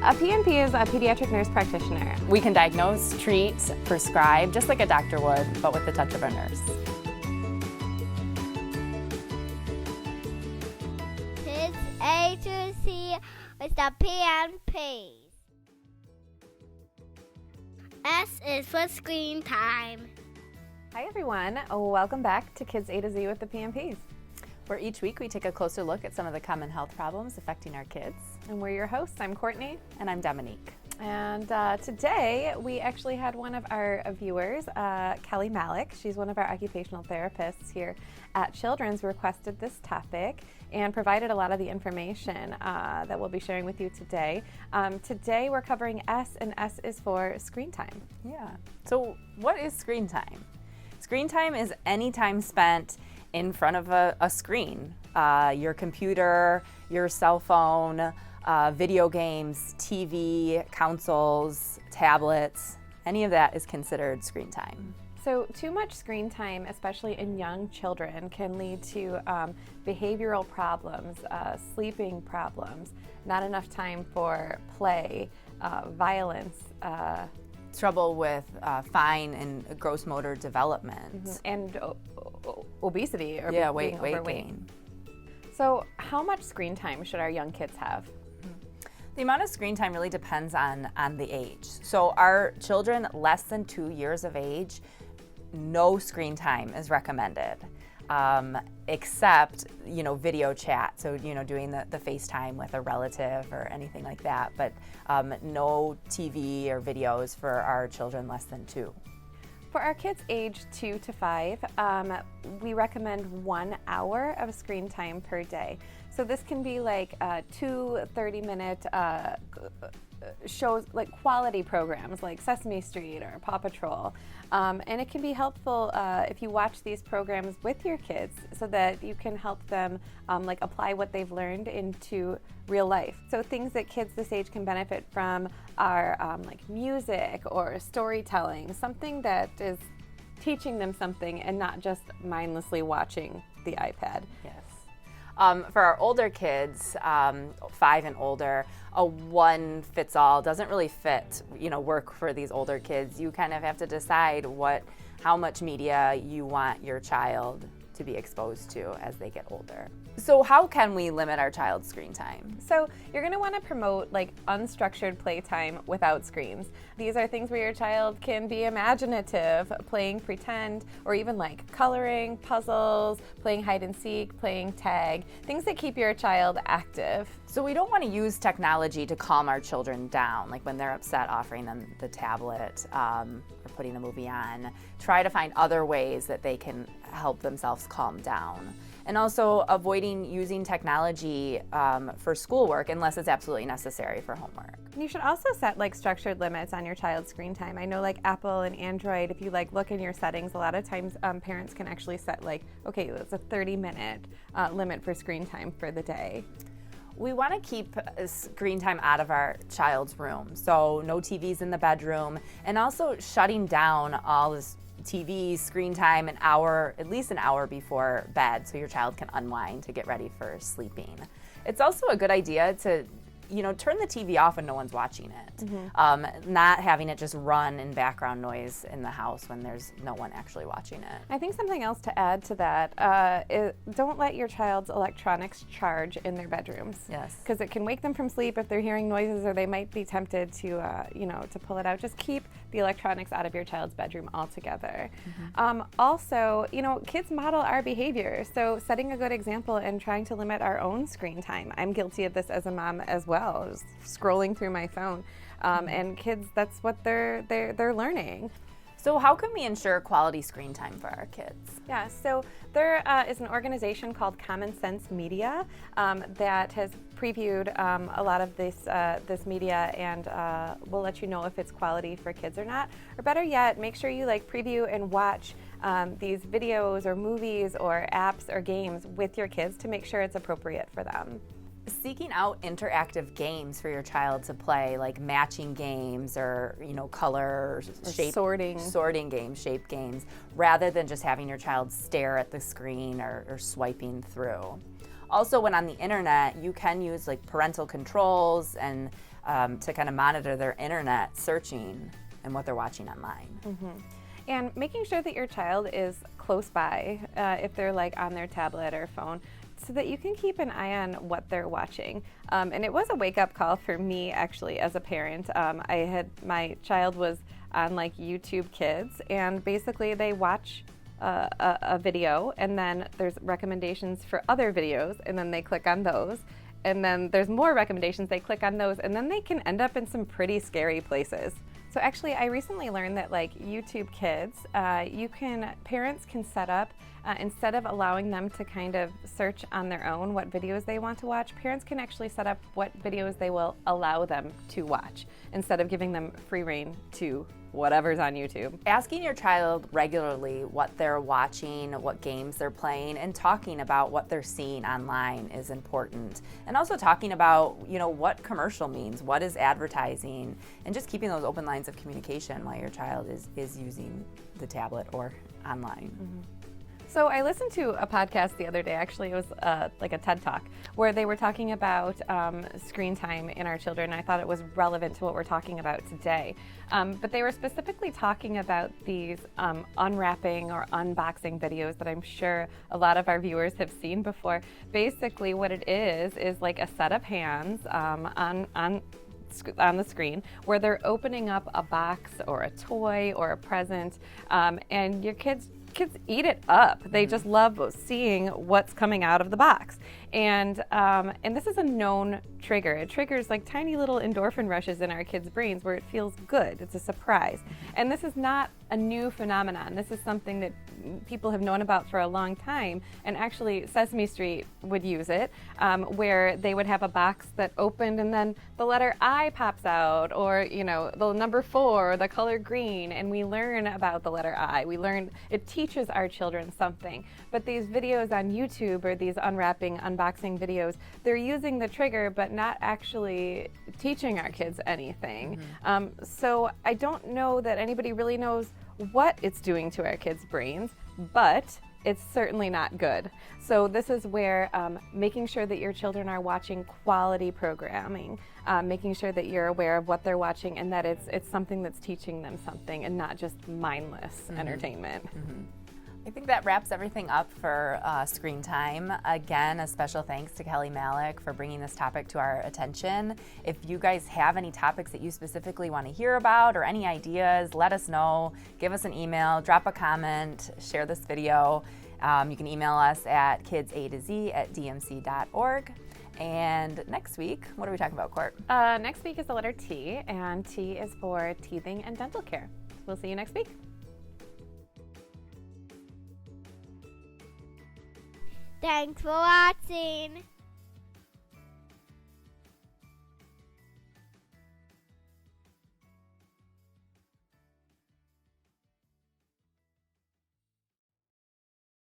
A PNP is a pediatric nurse practitioner. We can diagnose, treat, prescribe, just like a doctor would, but with the touch of a nurse. Kids A to C with the PNPs. S is for screen time. Hi everyone, welcome back to Kids A to Z with the PNPs. Where each week we take a closer look at some of the common health problems affecting our kids. And we're your hosts. I'm Courtney. And I'm Dominique. And today we actually had one of our viewers, Kelly Malik. She's one of our occupational therapists here at Children's, requested this topic and provided a lot of the information that we'll be sharing with you today. Today we're covering S, and S is for screen time. Yeah. So what is screen time? Screen time is any time spent in front of a screen, your computer, your cell phone, video games, TV, consoles, tablets, any of that is considered screen time. So too much screen time, especially in young children, can lead to behavioral problems, sleeping problems, not enough time for play, violence, trouble with fine and gross motor development. And obesity or weight overweight. gain. So how much screen time should our young kids have? The amount of screen time really depends on the age. So our children less than 2 years of age, no screen time is recommended, except, video chat. So, doing the FaceTime with a relative or anything like that, but no TV or videos for our children less than 2. For our kids aged 2 to 5, we recommend 1 hour of screen time per day. So this can be like 2 30-minute shows, like quality programs like Sesame Street or Paw Patrol. And it can be helpful if you watch these programs with your kids so that you can help them apply what they've learned into real life. So things that kids this age can benefit from are like music or storytelling, something that is teaching them something and not just mindlessly watching the iPad. Yes. For our older kids, 5 and older, a one-fits-all doesn't really fit, work for these older kids. You kind of have to decide how much media you want your child to be exposed to as they get older. So how can we limit our child's screen time? So you're going to want to promote unstructured playtime without screens. These are things where your child can be imaginative, playing pretend, or even coloring, puzzles, playing hide and seek, playing tag, things that keep your child active. So we don't want to use technology to calm our children down, like when they're upset, offering them the tablet or putting a movie on. Try to find other ways that they can help themselves calm down. And also avoiding using technology for schoolwork unless it's absolutely necessary for homework. You should also set structured limits on your child's screen time. I know Apple and Android, if you look in your settings, a lot of times parents can actually set okay, it's a 30-minute limit for screen time for the day. We want to keep screen time out of our child's room, so no TVs in the bedroom, and also shutting down all this TV screen time at least an hour before bed so your child can unwind to get ready for sleeping. It's also a good idea to turn the TV off when no one's watching it. Not having it just run in background noise in the house when there's no one actually watching it. I think something else to add to that is don't let your child's electronics charge in their bedrooms. Yes. Because it can wake them from sleep if they're hearing noises or they might be tempted to, to pull it out. Just keep the electronics out of your child's bedroom altogether. Also, kids model our behavior. So setting a good example and trying to limit our own screen time. I'm guilty of this as a mom as well. Just scrolling through my phone, and kids, that's what they're learning. So how can we ensure quality screen time for our kids? Yeah, so there is an organization called Common Sense Media that has previewed a lot of this media and will let you know if it's quality for kids or not. Or better yet, make sure you preview and watch these videos or movies or apps or games with your kids to make sure it's appropriate for them. Seeking out interactive games for your child to play, like matching games or color or shape sorting games, shape games, rather than just having your child stare at the screen or swiping through. Also, when on the internet, you can use like parental controls and to kind of monitor their internet searching and what they're watching online. And making sure that your child is close by if they're like on their tablet or phone, so that you can keep an eye on what they're watching. And it was a wake-up call for me actually as a parent. My child was on like YouTube Kids, and basically they watch a video, and then there's recommendations for other videos, and then they click on those. And then there's more recommendations, they click on those, and then they can end up in some pretty scary places. So actually, I recently learned that like YouTube Kids, parents can set up, instead of allowing them to kind of search on their own what videos they want to watch, parents can actually set up what videos they will allow them to watch, instead of giving them free reign to whatever's on YouTube. Asking your child regularly what they're watching, what games they're playing, and talking about what they're seeing online is important. And also talking about, what commercial means, what is advertising, and just keeping those open lines of communication while your child is using the tablet or online. So I listened to a podcast the other day, actually it was like a TED Talk, where they were talking about screen time in our children. I thought it was relevant to what we're talking about today. But they were specifically talking about these unwrapping or unboxing videos that I'm sure a lot of our viewers have seen before. Basically what it is like a set of hands on the screen where they're opening up a box or a toy or a present, and your kids eat it up. They just love seeing what's coming out of the box. And this is a known trigger. It triggers like tiny little endorphin rushes in our kids' brains where it feels good. It's a surprise. And this is not a new phenomenon. This is something that people have known about for a long time. And actually Sesame Street would use it, where they would have a box that opened and then the letter I pops out, or the number 4, the color green, and we learn about the letter I. It teaches our children something. But these videos on YouTube, or these unwrapping, unboxing videos, they're using the trigger but not actually teaching our kids anything. So I don't know that anybody really knows what it's doing to our kids' brains, but it's certainly not good. So this is where making sure that your children are watching quality programming, making sure that you're aware of what they're watching and that it's something that's teaching them something and not just mindless entertainment. I think that wraps everything up for screen time. Again, a special thanks to Kelly Malik for bringing this topic to our attention. If you guys have any topics that you specifically want to hear about or any ideas, let us know. Give us an email, drop a comment, share this video. You can email us at kidsa2z@dmc.org. And next week, what are we talking about, Court? Next week is the letter T, and T is for teething and dental care. We'll see you next week. Thanks for watching.